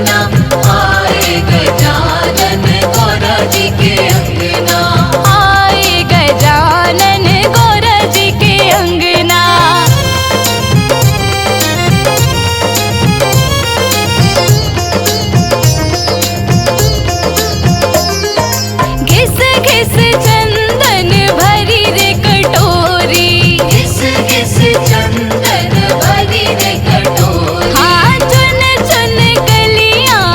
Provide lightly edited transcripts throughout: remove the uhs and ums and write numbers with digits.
अंगना, आए गजानन गौरा जी के अंगना। आए गजानन गौरा जी के अंगना। घिस घिस चंदन भरी रे कटोरी, घिस घिस चंदन भरी रे कटोरी। हाँ चुन चुन कलियां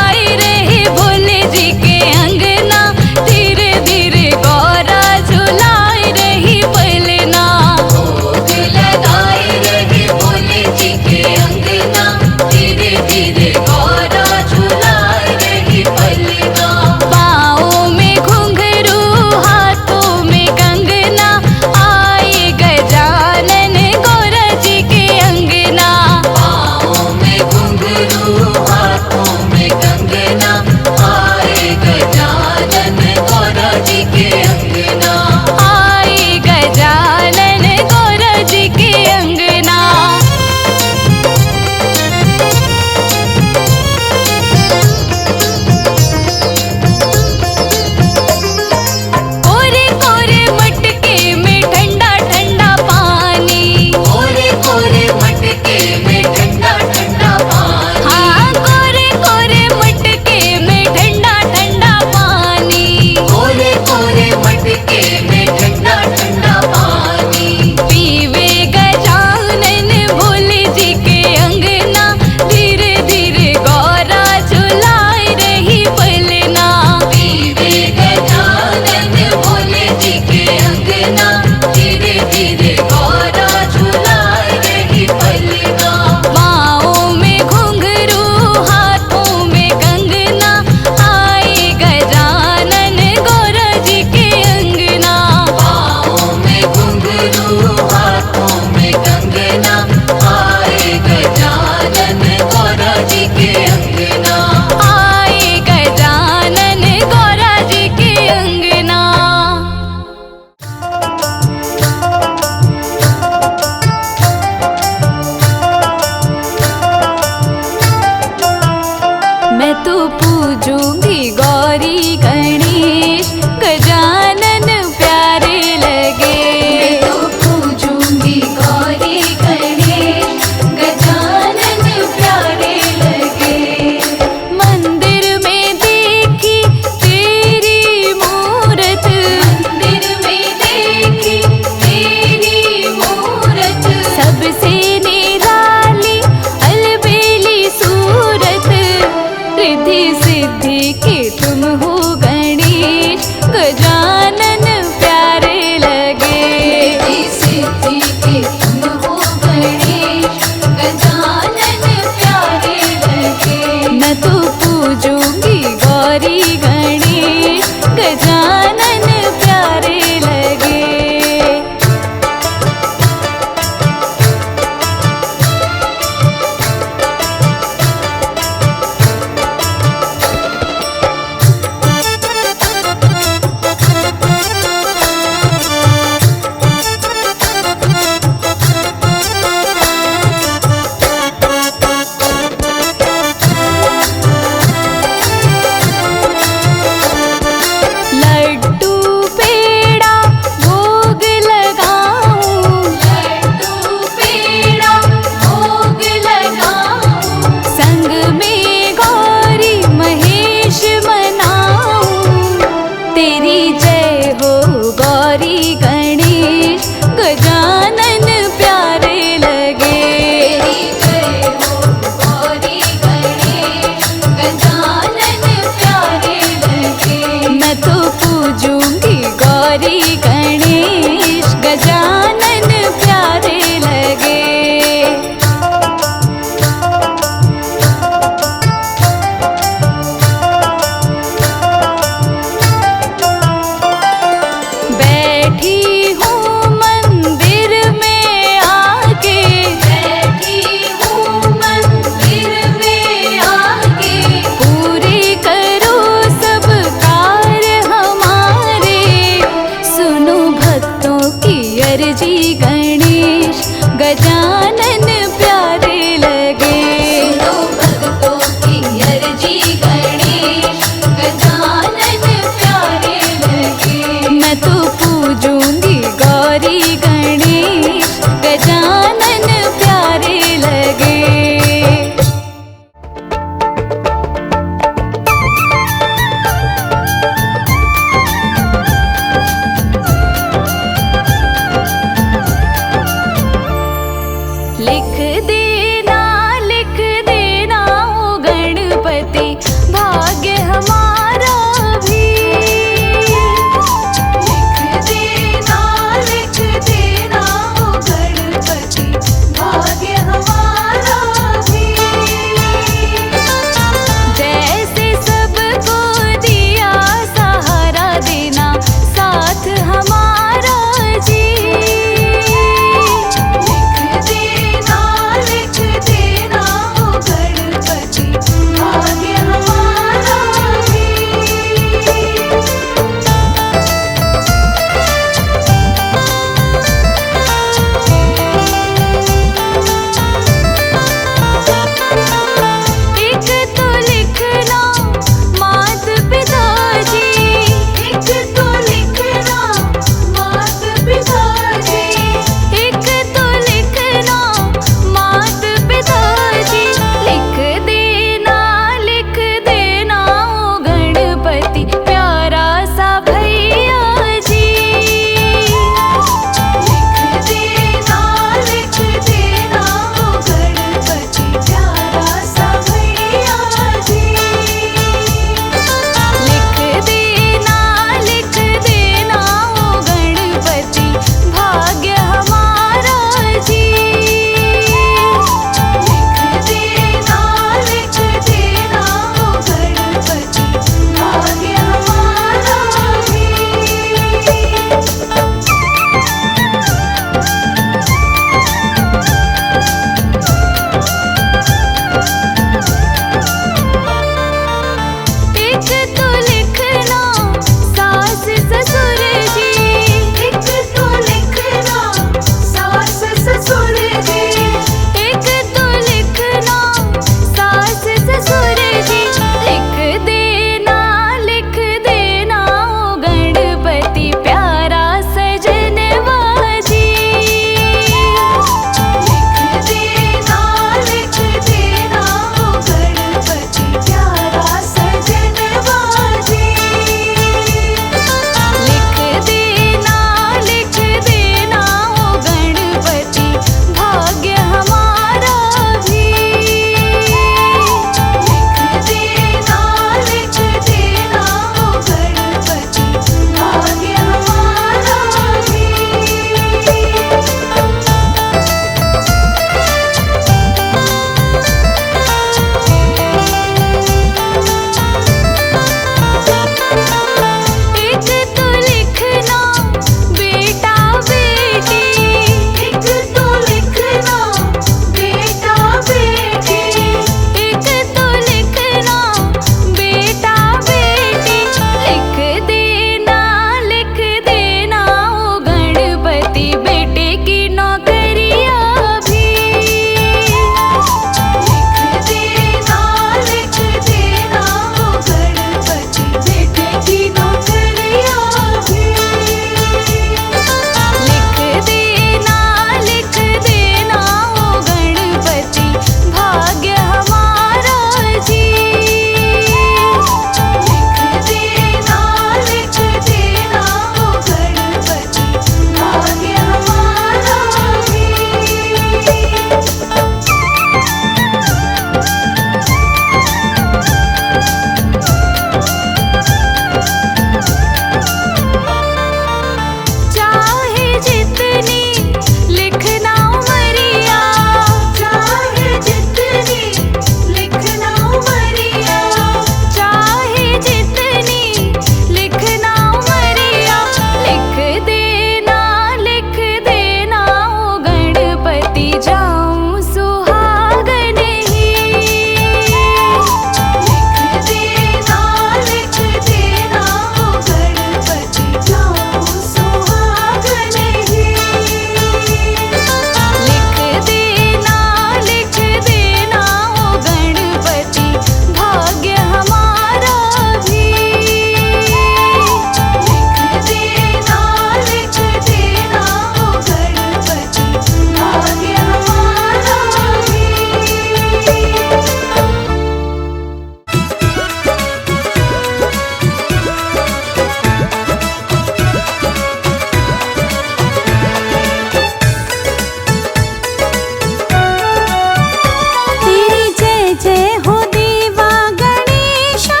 जय हो देवा गणेशा,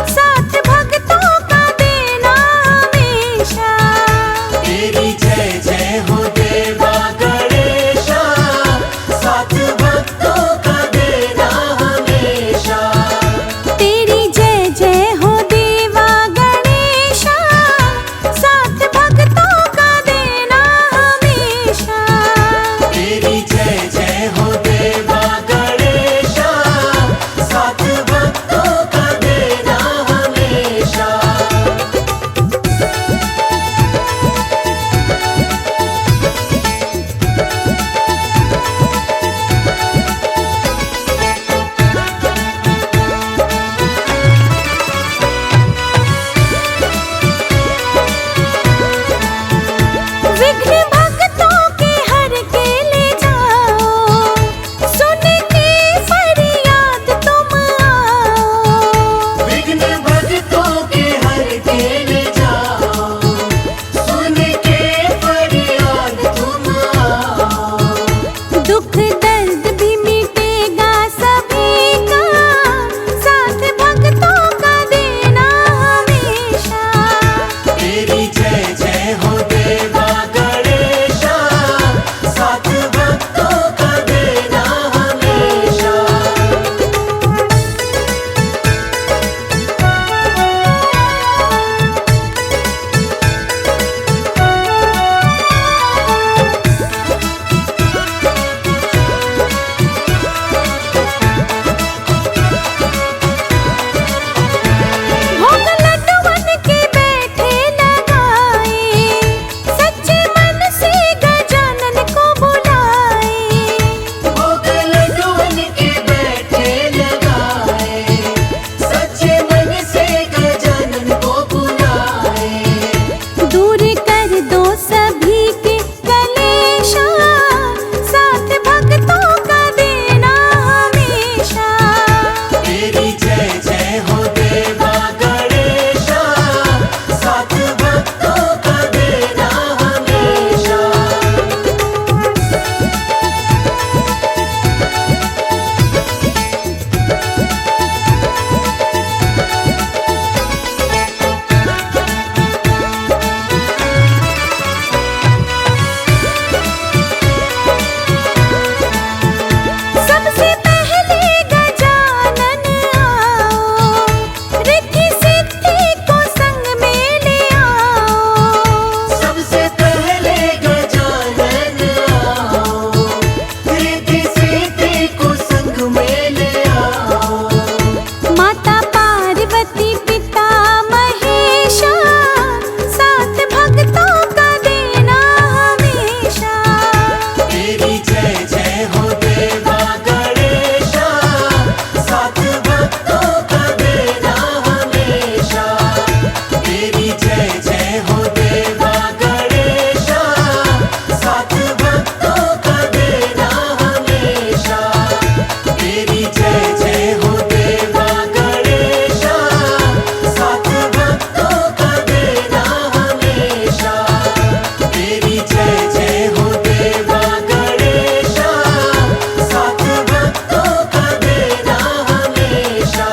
साथ भक्तों का देना हमेशा। तेरी जय जय हो देवा गणेशा, साथ भक्तों का देना हमेशा। तेरी जय जय हो देवा गणेशा, साथ भक्तों का देना हमेशा। तेरी जय जय हो देवा गणेशा, साथ भक्तों का देना हमेशा। विघ्न भक्तों के हर के ले जाओ, सुन के फरियाद तुम आओ। विघ्न भक्तों के हर के ले जाओ, सुन के फरियाद तुम आओ। दुख दर्द भी मिटेगा सभी का, साथ भक्तों का देना हमेशा। तेरी जय जय हो देवा गणेशा, साथ भक्तों का देना हमेशा। भोग लड्डूवन के बैठे लगाए, सच्चे मन से गजानन को बुलाए। भोग लड्डूवन के बैठे लगाए, सच्चे मन से गजानन को बुलाए। दूर कर दो सभी के कलेशा, साथ भक्तों का देना हमेशा। तेरी जय जय हो देवा गणेशा, साथ भक्तों का देना हमेशा। सबसे पहले गजानन आओ, रिद्धि सिद्धि को संग में ले आओ। सबसे पहले गजानन आओ, रिद्धि सिद्धि को संग में ले आओ। माता पार्वती पिता महेशा, साथ भक्तों का देना हमेशा। तेरी जय जय हो देवा गणेशा, साथ भक्तों का देना हमेशा। तेरी जय जय हो देवा गणेशा, साथ भक्तों का देना हमेशा। तेरी जय जय हो देवा गणेशा, साथ भक्तों का देना हमेशा। तेरी जय जय हो देवा गणेशा, साथ भक्तों का देना हमेशा।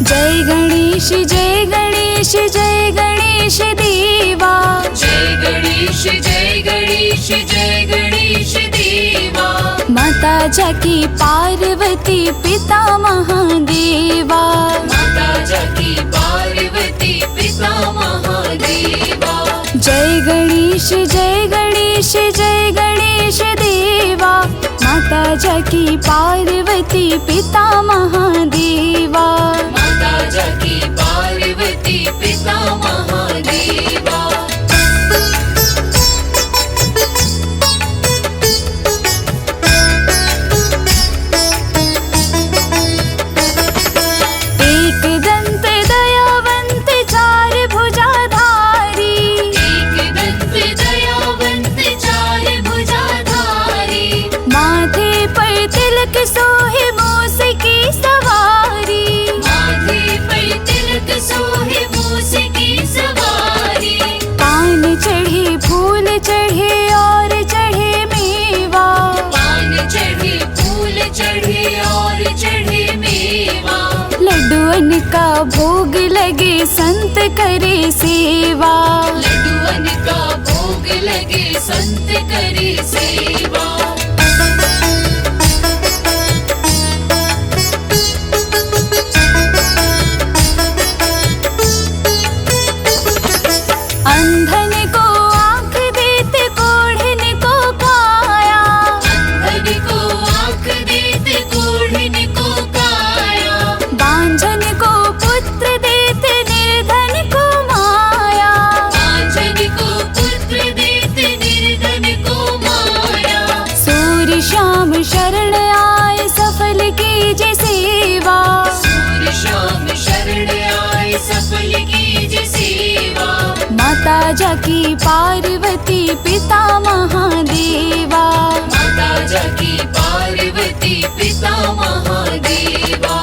जय गणेश जय गणेश जय गणेश देवा। जय गणेश जय गणेश जय गणेश देवा। माता जाकी पार्वती पिता महादेवा। माता जाकी पार्वती पिता महादेवा। जय गणेश जय गणेश जय गणेश देवा। माता जाकी पार्वती पिता महादेवा। माता जाकी पार्वती पिता महादेवा। एक दंत दयावंत चार भुजाधारी। एक दंत दयावंत चार भुजाधारी। माथे पर तिलक सोहे मूस की सवारी। माथे लगे संत करे सेवा। लड्डुअन का भोग लगे संत करे सेवा। अंधन को आँख देते कोढ़िन को काया। अंधन को आँख देते कोढ़िन को काया। बांझन को पुत्र देते निर्धन को माया। बांझन को पुत्र देते निर्धन को माया। सूर्य श्याम शरण आए सफल कीजे सेवा। सूर्य श्याम शरण आए सफल कीजे सेवा। माता जाकी पार्वती पिता महादेवा। माता जाकी पार्वती पिता महादेवा।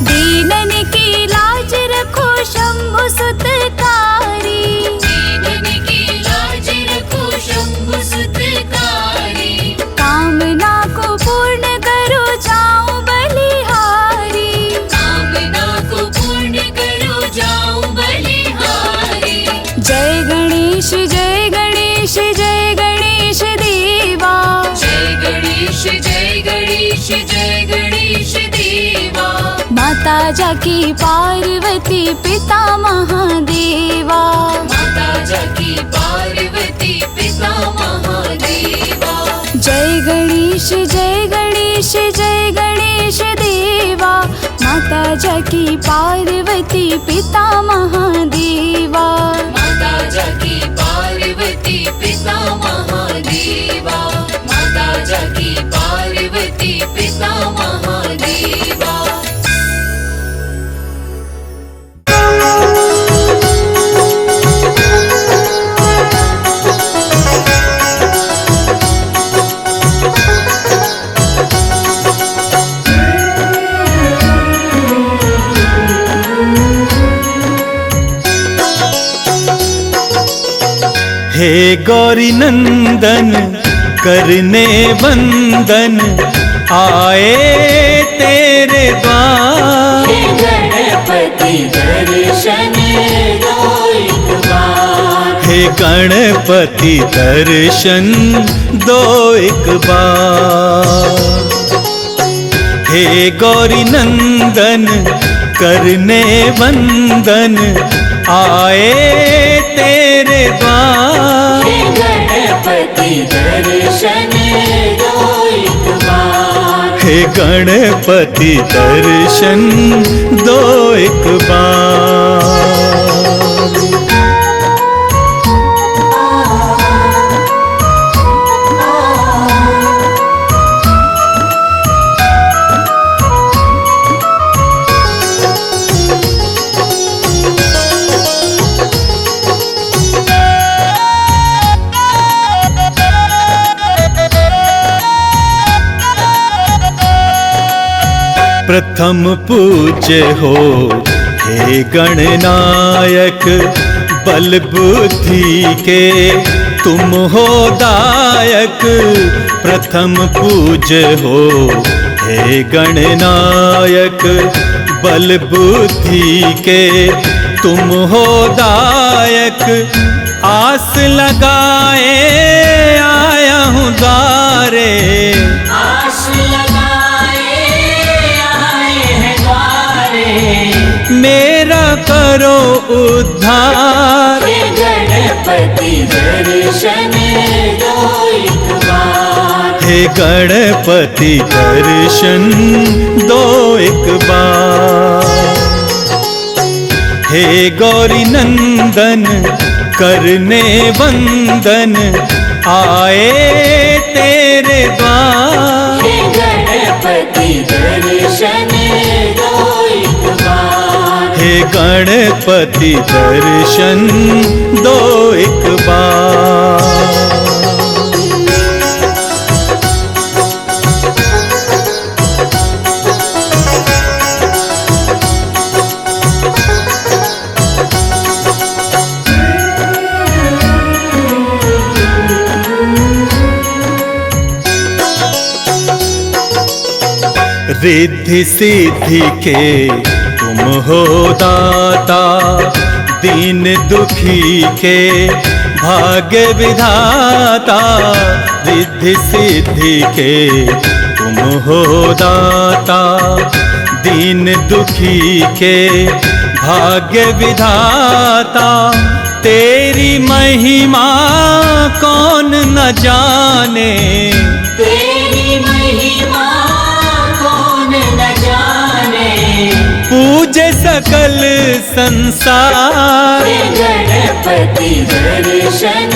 दीनन की लाज रखो शंभु सुतकारी। दीनन की लाज रखो शंभु सुतकारी। कामना को पूर्ण करो जाऊं बलिहारी। कामना को पूर्ण करो जाऊं बलिहारी। जय गणेश जय गणेश जय गणेश देवा। जय गणेश जय गणेश जय गणेश देवा। माता जाकी पार्वती पिता महादेवा। माता जाकी पार्वती पिता महादेवा। जय गणेश जय गणेश जय गणेश देवा। माता जाकी पार्वती पिता महादेवा। माता जाकी पार्वती पिता महादेवा। माता जाकी पार्वती पिता महादेवा। हे गौरी नंदन करने वंदन आए तेरे द्वार। गणपति दर्शन दो एक बार। हे गणपति दर्शन दो एक बार। हे गौरी नंदन करने वंदन आए तेरे द्वार। गणपति दर्शन दो एक बार। हे गणपति दर्शन दो एक बार। प्रथम पूज्य हो हे गणनायक, बल बुद्धि के तुम हो दायक। प्रथम पूज्य हो हे गणनायक, बल बुद्धि के तुम हो दायक। आस लगाए आया हूँ द्वारे, आस लगाए आए हैं द्वारे। मेरा करो उद्धार। हे गणपति दर्शन दो एक बार। हे गणपति दर्शन दो एक बार। हे गौरी नंदन करने वंदन आए तेरे द्वार। हे गणपति दर्शन दो एक बार। हे गणपति दर्शन दो एक बार। रिद्धि सिद्धि के तुम हो दाता, दीन दुखी के भाग्य विधाता। रिद्धि सिद्धि के तुम हो दाता, दीन दुखी के भाग्य विधाता। तेरी महिमा कौन न जाने, तेरी महिमा कौन न जाने। पूजे सकल संसार। हे गणपति दर्शन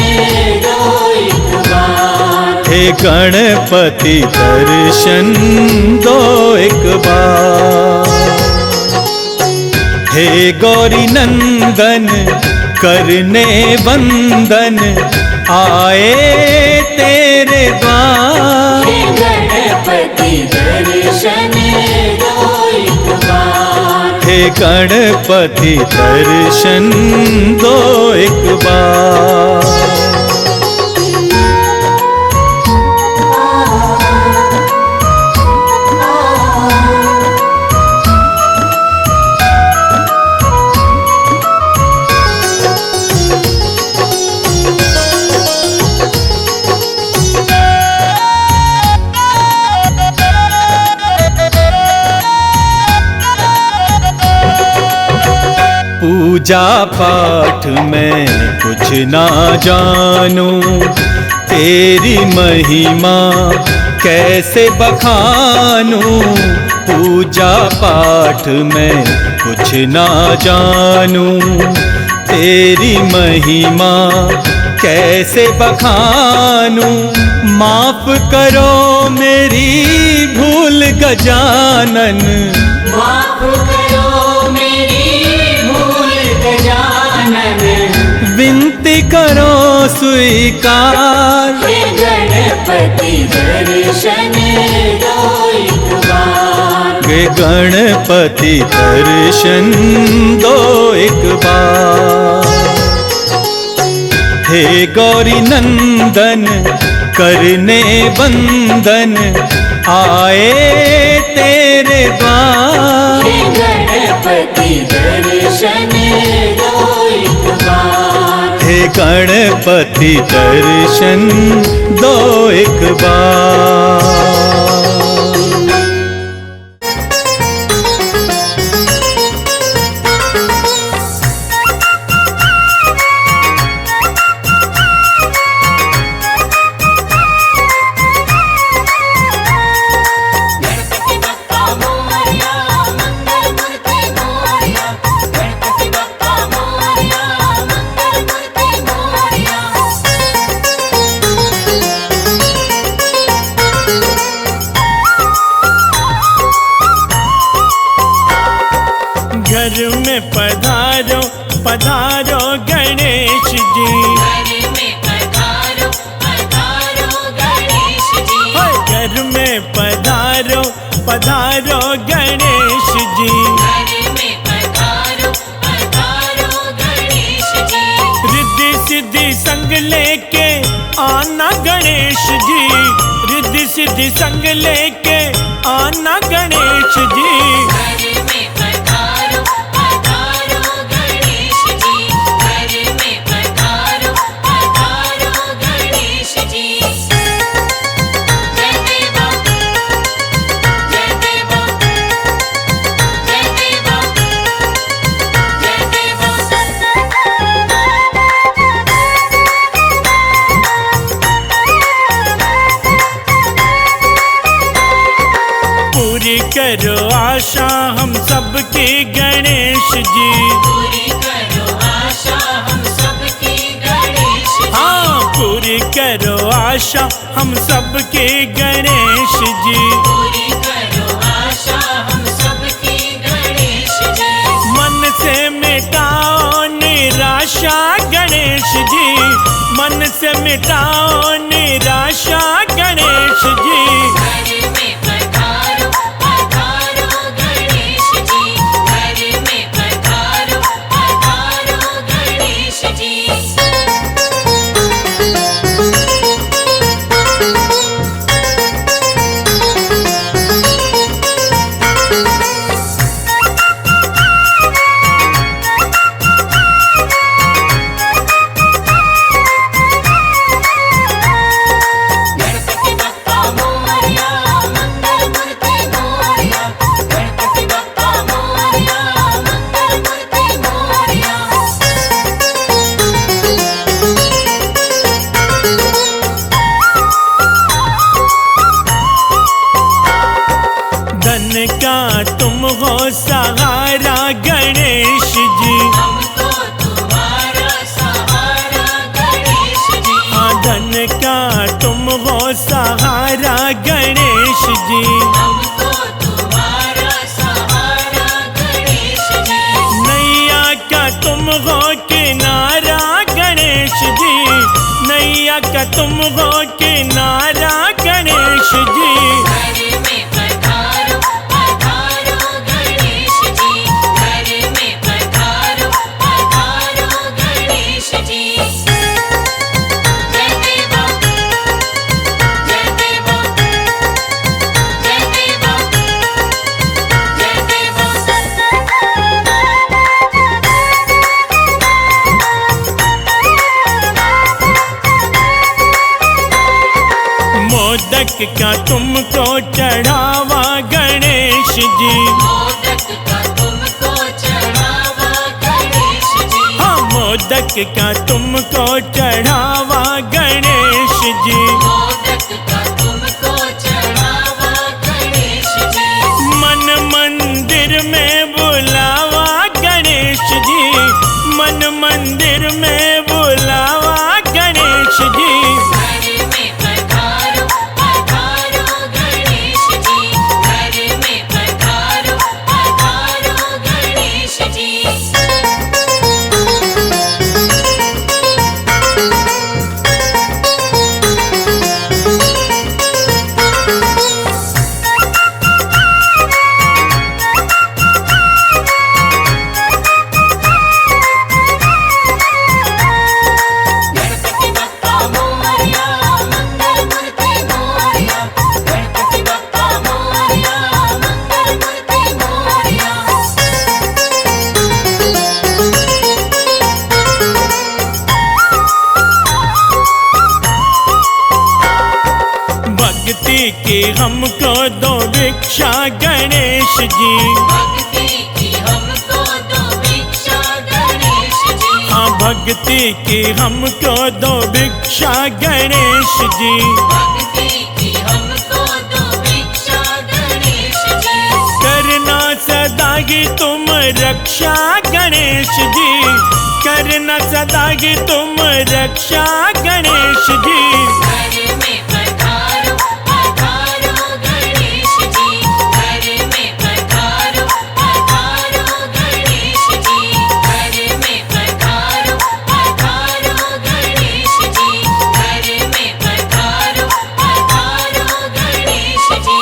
दो एक बार। हे गणपति दर्शन दो एक बार। हे गौरी नंदन करने वंदन, आए तेरे द्वार। हे गणपति दर्शन दो एक बार। हे गणपति दर्शन दो एक बार। पूजा पाठ में कुछ ना जानूं, तेरी महिमा कैसे बखानूं। पूजा पाठ में कुछ ना जानूं, तेरी महिमा कैसे बखानूं। माफ करो मेरी भूल गजानन, माफ करो मेरी भूल गजानन। विनती करो स्वीकार। हे गणपति दर्शन दो एक बार। हे गणपति दर्शन दो एक बार। हे गौरी नंदन करने वंदन, आए तेरे द्वार। हे गणपति दर्शन दो एक बार। हे गणपति दर्शन दो एक बार। घर में पधारो पधारो गणेश जी। घर में पधारो पधारो गणेश जी। घर में पधारो पधारो गणेश जी। घर में पधारो पधारो गणेश जी। रिद्धि सिद्धि संग लेके आना गणेश जी। रिद्धि सिद्धि संग लेके आना गणेश जी। घर में पधारो पधारो गणेश जी। घर में पधारो पधारो गणेश जी। जय देवा जय देवा जय देवा जय देवा। पूरी करो आशा हम सबकी गणेश जी। पूरी करो आशा हम सबकी गणेश जी। हाँ पूरी करो आशा हम सबकी गणेश जी। पूरी करो आशा हम सबकी गणेश जी। मन से मिटाओ निराशा गणेश जी। मन से मिटाओ निराशा गणेश जी। घर में पधारो पधारो गणेश जी। घर में पधारो पधारो गणेश जी। हो किनारा गणेश जी। घर में पधारो पधारो गणेश जी, घर में पधारो पधारो गणेश जी। जय देवा जय देवा जय देवा जय देवा। मोदक का तुमको चढ़ावा गणेश जी। मोदक का तुमको चढ़ावा गणेश जी। हाँ, मोदक का तुमको चढ़ावा गणेश जी। मोदक का तुमको चढ़ावा गणेश जी। मन मंदिर में बुलावा गणेश जी, मन मंदिर में बुलावा गणेश जी। घर में पधारो पधारो गणेश जी, घर में पधारो पधारो गणेश जी। गणपति बप्पा मोरया, मंगल मूर्ति मोरया। गणपति बप्पा मोरया, मंगल मूर्ति मोरया। भक्ति की हमको दो भिक्षा गणेश जी। भक्ति की हमको दो भिक्षा गणेश जी। हाँ, भक्ति की हमको दो भिक्षा गणेश जी। भक्ति की हमको दो भिक्षा गणेश जी। करना सदा की तुम रक्षा गणेश जी, करना सदा की तुम रक्षा गणेश जी। घर में पधारो पधारो गणेश जी, घर में पधारो पधारो गणेश जी। घर में पधारो पधारो गणेश जी, घर में पधारो पधारो गणेश जी।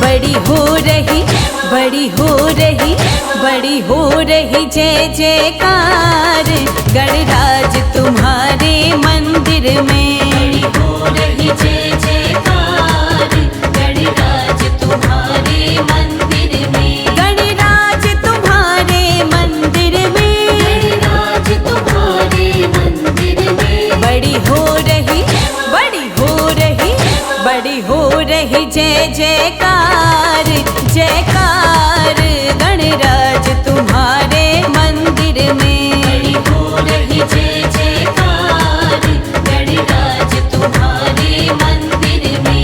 बड़ी हो रही बड़ी हो रही बड़ी हो रही जय जयकार गणराज तुम्हारे मंदिर में। बड़ी हो रही जय जयकार गणराज तुम्हारे मंदिर में। गणराज तुम्हारे मंदिर में। गणराज तुम्हारे मंदिर में। बड़ी हो रही बड़ी हो रही बड़ी हो रही जय जयकार जयकार गणराज तुम्हारे मंदिर में। बड़ी हो रही जय जयकार गणराज तुम्हारे मंदिर में।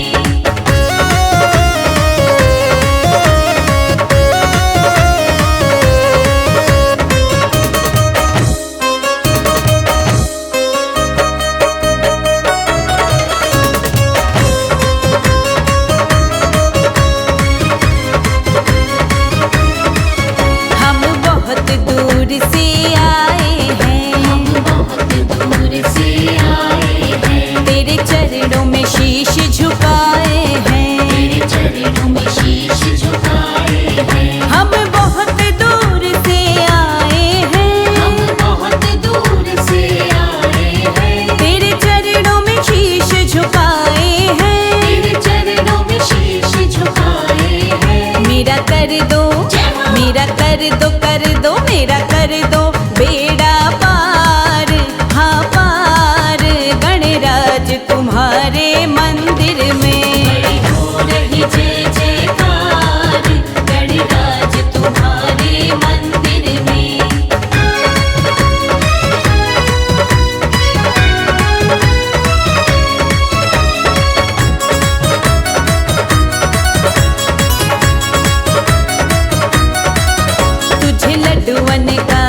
हम बहुत दूर से आए हैं। हम बहुत दूर से आए हैं। तेरे चरणों में शीश झुकाए हैं। तेरे चरणों में शीश झुकाए हैं। हम बहुत दूर से आए हैं। हम बहुत दूर से आए हैं। तेरे चरणों में शीश झुकाए हैं। तेरे चरणों में शीश झुकाए हैं। मेरा कर दो मेरा कर दो कर दो मेरा कर दो बेड़ा पार। हाँ पार गणराज तुम्हारे मंदिर में। बड़ी हो रही जय जयकार गणराज तुम्हारे मंदिर में। तुझे लड्डुअन का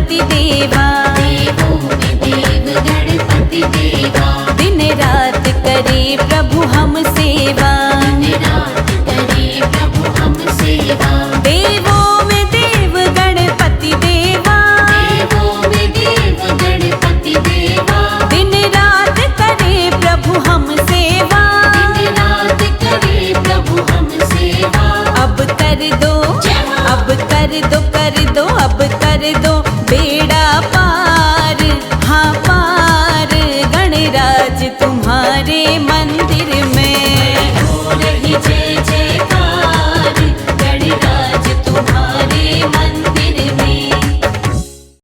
गणपति देवा, देवों में देव गणपति देवा, दिन रात करे प्रभु हम सेवा।